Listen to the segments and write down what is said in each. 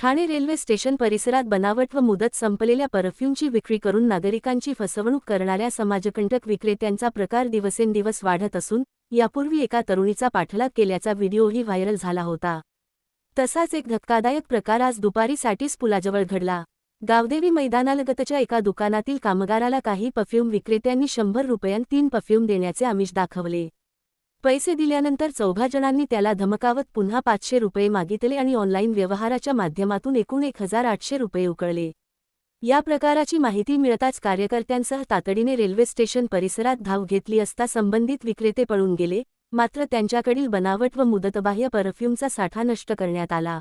Thane railway station परिसरात बनावट व मुदत संपलेल्या परफ्यूमची विक्री करून नागरिकांची फसवणूक करणाऱ्या समाजकंटक विक्रेत्यांचा प्रकार दिवसेंदिवस वाढत असून यापूर्वी एका तरुणीचा पाठलाग केल्याचा व्हिडिओही व्हायरल झाला होता। तसाच एक धक्कादायक प्रकार आज दुपारी सॅटिस पुलाजवळ घडला। गावदेवी मैदानालगतच्या एका दुकानातील कामगाराला काही परफ्यूम विक्रेत्यांनी 100 रुपयांत 3 परफ्यूम देण्याचे आमिष दाखवले। पैसे दिल्यानंतर 14 जणांनी त्याला धमकावत पुन्हा 500 रुपये मागितले आणि ऑनलाईन व्यवहाराच्या माध्यमातून एकूण 1800 रुपये उकळले। या प्रकाराची माहिती मिळताच कार्यकर्त्यांसह तातडीने रेल्वे स्टेशन परिसरात धाव घेतली असता संबंधित विक्रेते पळून गेले, मात्र त्यांच्याकडील बनावट व मुदतबाह्य परफ्यूमचा साठा नष्ट करण्यात आला।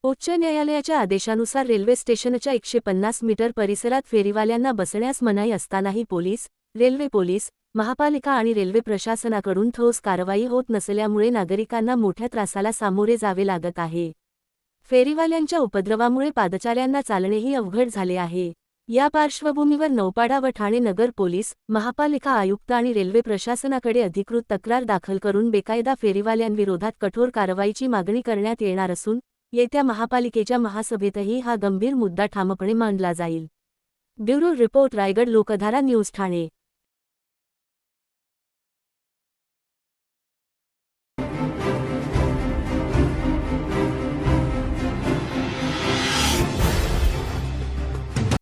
उच्च न्यायालयाच्या आदेशानुसार रेल्वे स्टेशनच्या 150 मीटर परिसरात फेरीवाल्यांना बसण्यास मनाई असतानाही रेल्वे पोलीस, महापालिका आणि रेल्वे प्रशासनाकडून ठोस कारवाई होत नसल्यामुळे नागरिकांना मोठ्या त्रासाला सामोरे जावे लागत आहे। फेरीवाल्यांच्या उपद्रवामुळे पादचाऱ्यांना चालणेही अवघड झाले आहे। या पार्श्वभूमीवर नौपाडा व ठाणे नगर पोलीस, महापालिका आयुक्त आणि रेल्वे प्रशासनाकडे अधिकृत तक्रार दाखल करून बेकायदा फेरीवाल्यांविरोधात कठोर कारवाईची मागणी करण्यात येणार असून येत्या महापालिकेच्या महासभेतही हा गंभीर मुद्दा ठामपणे मांडला जाईल। Bureau report Raigad Lokdhara news Thane.